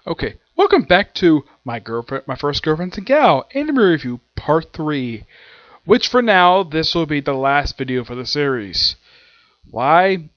Okay, welcome back to my first girlfriend's a gal anime review part 3, which for now this will be the last video for the series. Why?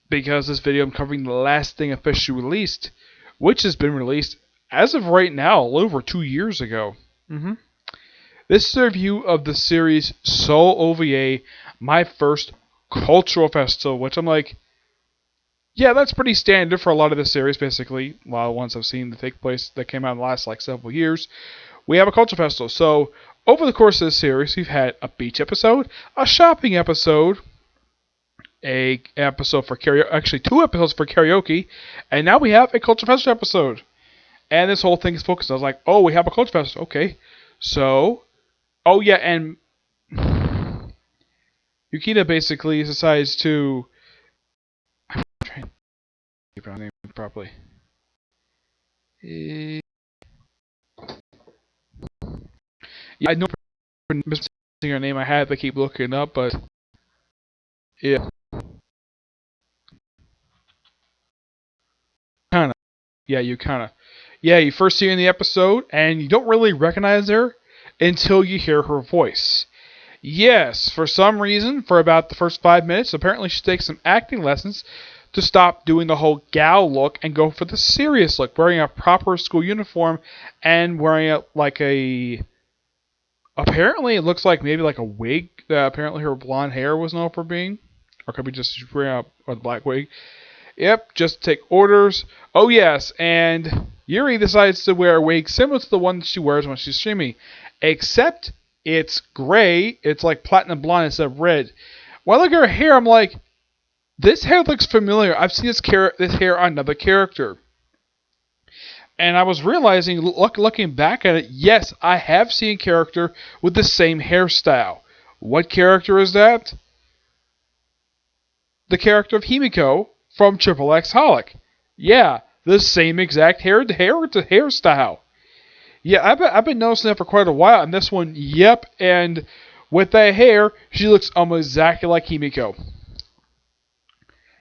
Because this video I'm covering the last thing officially released, which has been released as of right now, a little over 2 years ago. This is a review of the series Soul OVA, my first cultural festival, which I'm like, yeah, that's pretty standard for a lot of the series, basically. A lot of ones I've seen that take place that came out in the last several years. We have a culture festival. So over the course of this series, we've had a beach episode, a shopping episode, a episode for karaoke, actually 2 episodes for karaoke, and now we have a culture festival episode. And this whole thing is focused. I was like, oh, we have a culture festival. Okay, so, oh yeah, and Yukina basically decides to. I'm trying to keep her name properly. Yeah, I know missing her name. I had to keep looking up, but yeah, kinda. Yeah, you first see her in the episode, and you don't really recognize her until you hear her voice. Yes, for some reason, for about the first 5 minutes, apparently she takes some acting lessons to stop doing the whole gal look and go for the serious look, wearing a proper school uniform and wearing apparently it looks like maybe like a wig that apparently her blonde hair was known for being. Or could be just wearing a black wig. Yep, just take orders. Oh yes, and Yuri decides to wear a wig similar to the one she wears when she's streaming. Except it's gray. It's like platinum blonde instead of red. When I look at her hair, I'm like, this hair looks familiar. I've seen this hair on another character. And I was realizing, looking back at it, yes, I have seen a character with the same hairstyle. What character is that? The character of Himiko from Triple X Holic. Yeah, the same exact hairstyle. Yeah, I've been noticing that for quite a while, and this one, yep, and with that hair, she looks almost exactly like Himiko.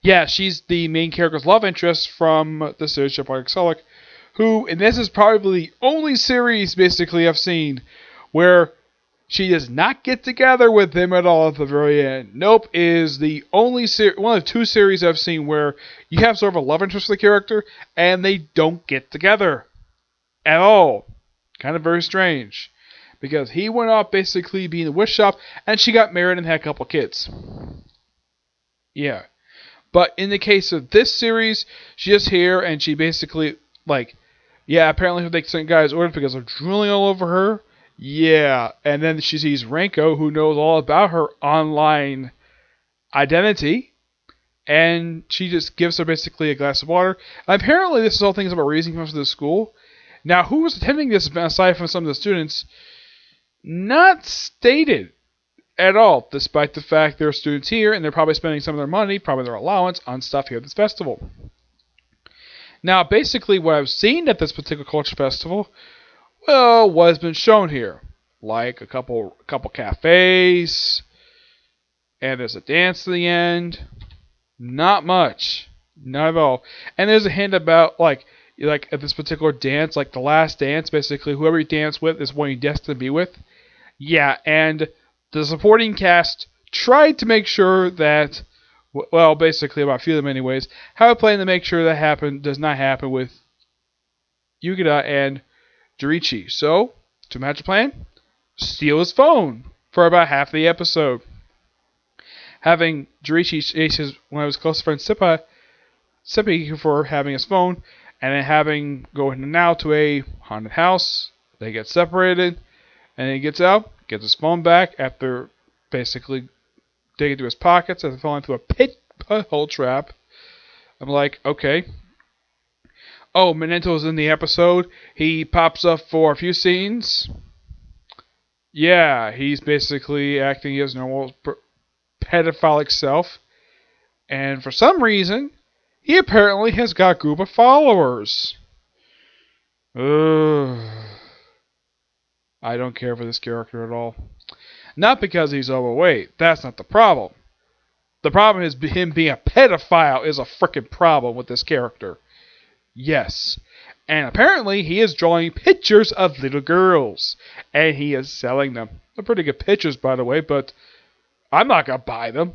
Yeah, she's the main character's love interest from the series Triple X Holic, who, and this is probably the only series basically I've seen where she does not get together with him at all at the very end. Nope, is the only one of the 2 series I've seen where you have sort of a love interest for the character and they don't get together at all. Kind of very strange, because he went off basically being a wish shop and she got married and had a couple kids. Yeah. But in the case of this series, she's just here and she basically, like, yeah, apparently she'll take certain guys' orders because they're drooling all over her. Yeah, and then she sees Renko, who knows all about her online identity, and she just gives her basically a glass of water. Apparently, this is all things about raising funds for the school. Now, who was attending this aside from some of the students? Not stated at all, despite the fact there are students here, and they're probably spending some of their money, probably their allowance, on stuff here at this festival. Now, basically, what I've seen at this particular culture festival, well, what has been shown here, like a couple cafes, and there's a dance at the end. Not much, not at all. And there's a hint about like at this particular dance, like the last dance, basically whoever you dance with is one you're destined to be with. Yeah, and the supporting cast tried to make sure that, well, basically about a few of them anyways, how I plan to make sure that does not happen with Yukina and Juriichi. So, to match the plan, steal his phone for about half the episode. Having Juriichi chase one of his close friends, Seppi, for having his phone, and then having go in and out to a haunted house. They get separated, and then he gets out, gets his phone back after basically digging through his pockets and falling through a hole trap. I'm like, okay. Oh, Mineto's in the episode. He pops up for a few scenes. Yeah, he's basically acting his normal pedophilic self. And for some reason, he apparently has got a group of followers. I don't care for this character at all. Not because he's overweight. That's not the problem. The problem is him being a pedophile is a frickin' problem with this character. Yes. And apparently he is drawing pictures of little girls. And he is selling them. They're pretty good pictures, by the way, but I'm not going to buy them.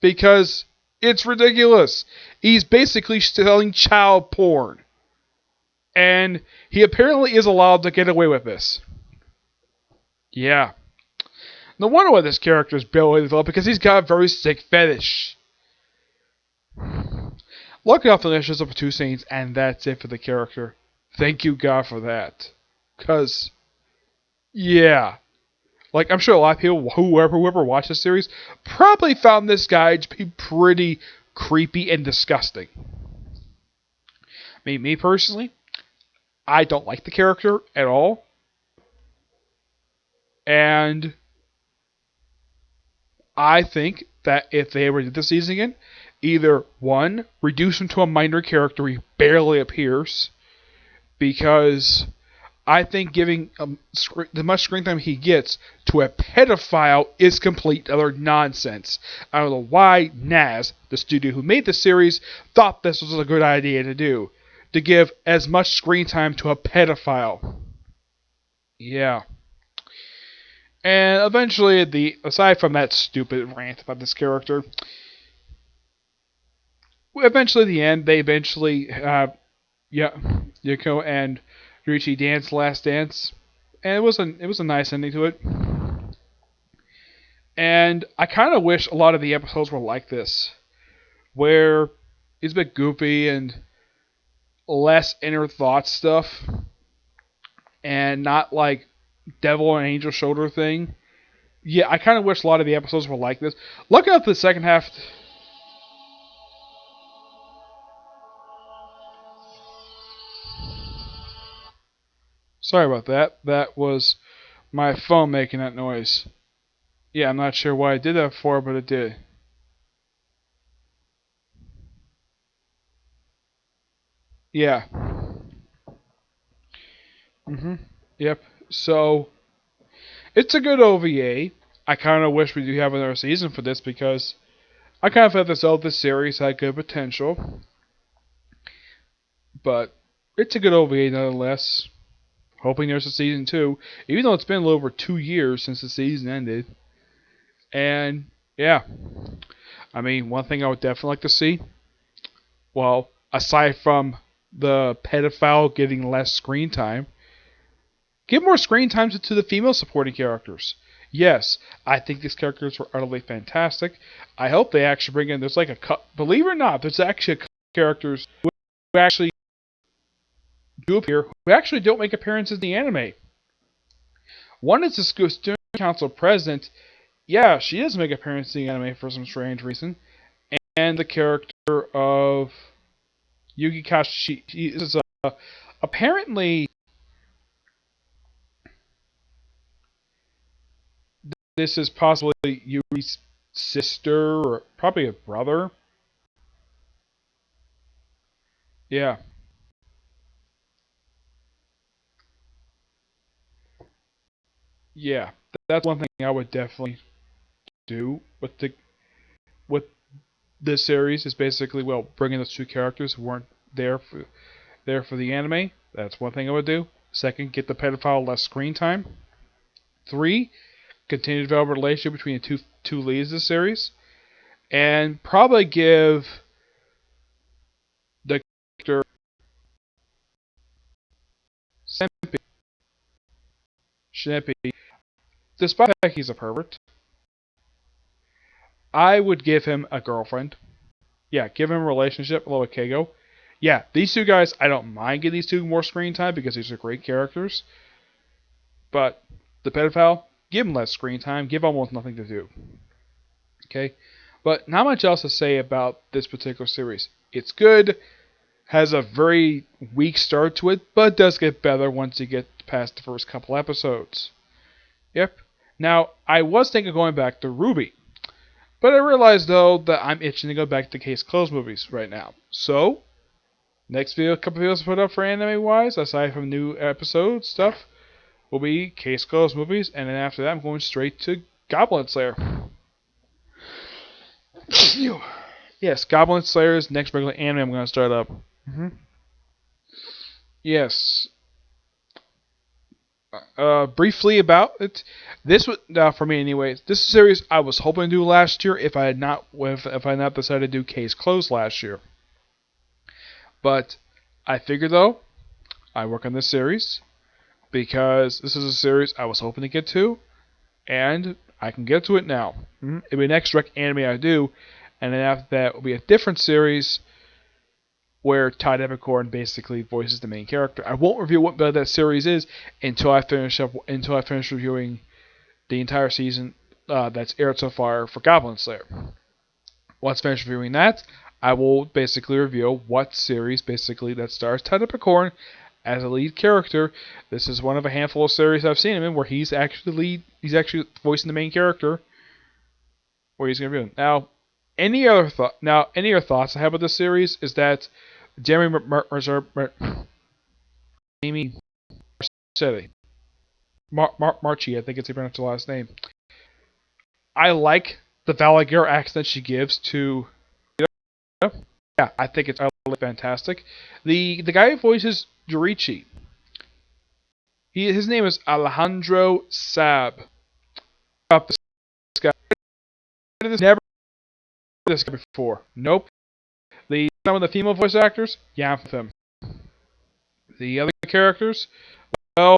Because it's ridiculous. He's basically selling child porn. And he apparently is allowed to get away with this. Yeah. No wonder why this character is barely developed, because he's got a very sick fetish. Lucky enough, the issues of 2 scenes, and that's it for the character. Thank you, God, for that. Because, yeah. Like, I'm sure a lot of people, whoever watched the series, probably found this guy to be pretty creepy and disgusting. Me personally, I don't like the character at all. And I think that if they ever did the season again, either one, reduce him to a minor character, he barely appears, because I think giving the much screen time he gets to a pedophile is complete other nonsense. I don't know why NAS, the studio who made the series, thought this was a good idea to do, to give as much screen time to a pedophile. Yeah. And eventually, aside from that stupid rant about this character, eventually the end, they eventually, Yuko and Ryuichi dance Last Dance, and it was a nice ending to it. And I kind of wish a lot of the episodes were like this, where it's a bit goofy and less inner thought stuff, and not like devil and angel shoulder thing. Yeah, I kind of wish a lot of the episodes were like this. Look at the second half. Sorry about that. That was my phone making that noise. Yeah, I'm not sure why I did that for, but it did. Yeah. Yep. So, it's a good OVA. I kind of wish we do have another season for this, because I kind of felt this series had good potential. But it's a good OVA nonetheless. Hoping there's a season 2, even though it's been a little over 2 years since the season ended. And yeah, I mean, one thing I would definitely like to see, well, aside from the pedophile getting less screen time, give more screen time to the female supporting characters. Yes, I think these characters were utterly fantastic. I hope they actually bring in, there's like believe it or not, there's actually a couple characters who actually do appear, who actually don't make appearances in the anime. One is the Student Council president. Yeah, she does make appearances in the anime for some strange reason. And the character of Yuki Kashi, she is apparently, this is possibly Yuki's sister, or probably a brother. Yeah. Yeah. That's one thing I would definitely do with this series, is basically, well, bringing those 2 characters who weren't there for the anime. That's one thing I would do. Second, get the pedophile less screen time. 3, continue to develop a relationship between the two leads of the series, and probably give the character Snippy, despite the fact he's a pervert, I would give him a girlfriend. Yeah, give him a relationship, a little Keigo. Yeah, these 2 guys, I don't mind giving these 2 more screen time, because these are great characters. But the pedophile, give him less screen time, give almost nothing to do. Okay? But not much else to say about this particular series. It's good, has a very weak start to it, but it does get better once you get past the first couple episodes. Yep. Now, I was thinking of going back to RWBY, but I realized, though, that I'm itching to go back to Case Closed movies right now. So, next video, a couple videos to put up for anime-wise, aside from new episode stuff, will be Case Closed movies, and then after that, I'm going straight to Goblin Slayer. Yes, Goblin Slayer is next regular anime I'm going to start up. Yes. Briefly about it. This was for me, anyways. This series I was hoping to do last year if I had not decided to do Case Closed last year. But I figured though I work on this series because this is a series I was hoping to get to, and I can get to it now. It'll be the next direct anime I do, and then after that will be a different series where Todd Eppicorn basically voices the main character. I won't reveal what that series is until I finish reviewing the entire season that's aired so far for Goblin Slayer. Once finished reviewing that, I will basically reveal what series basically that stars Todd Eppicorn as a lead character. This is one of a handful of series I've seen him in where he's actually voicing the main character. Where he's going to be. Now, any other thoughts I have about this series is that Jeremy Marchi, I think it's the pronounced last name. I like the Valagir accent she gives to. Yeah, I think it's fantastic. The guy who voices Jurichi, his name is Alejandro Sab. This guy, never this guy before. Nope. Some of the female voice actors, yeah, with him. The other characters, well,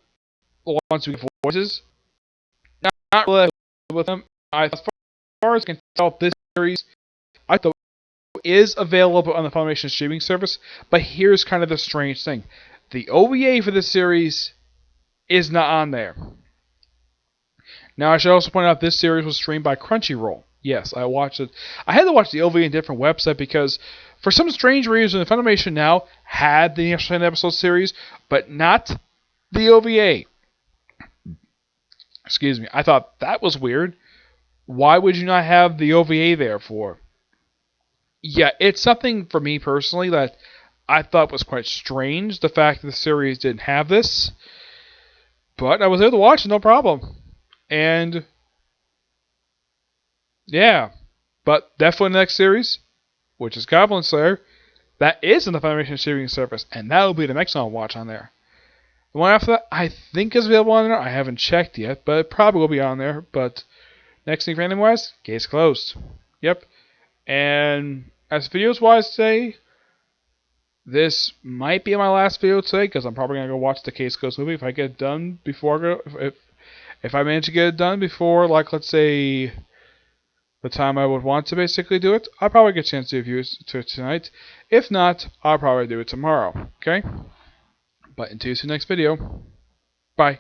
the ones who voices, not really with them. As far as I can tell, this series, I thought is available on the Funimation streaming service. But here's kind of the strange thing: the OVA for this series is not on there. Now, I should also point out this series was streamed by Crunchyroll. Yes, I watched it. I had to watch the OVA in a different website because, for some strange reason, Funimation now had the initial 10 episode series, but not the OVA. Excuse me. I thought that was weird. Why would you not have the OVA there for? Yeah, it's something for me personally that I thought was quite strange, the fact that the series didn't have this. But I was able to watch it, no problem. And yeah, but definitely the next series, which is Goblin Slayer, that is in the Funimation streaming service, and that will be the next one I'll watch on there. The one after that, I think is available on there. I haven't checked yet, but it probably will be on there. But next thing for anime-wise, Case Closed. Yep. And as videos-wise today, this might be my last video today because I'm probably gonna go watch the Case Closed movie if I get it done before I go. If I manage to get it done before, like, let's say, the time I would want to basically do it, I'll probably get a chance to review it tonight. If not, I'll probably do it tomorrow. Okay? But until you see the next video, bye.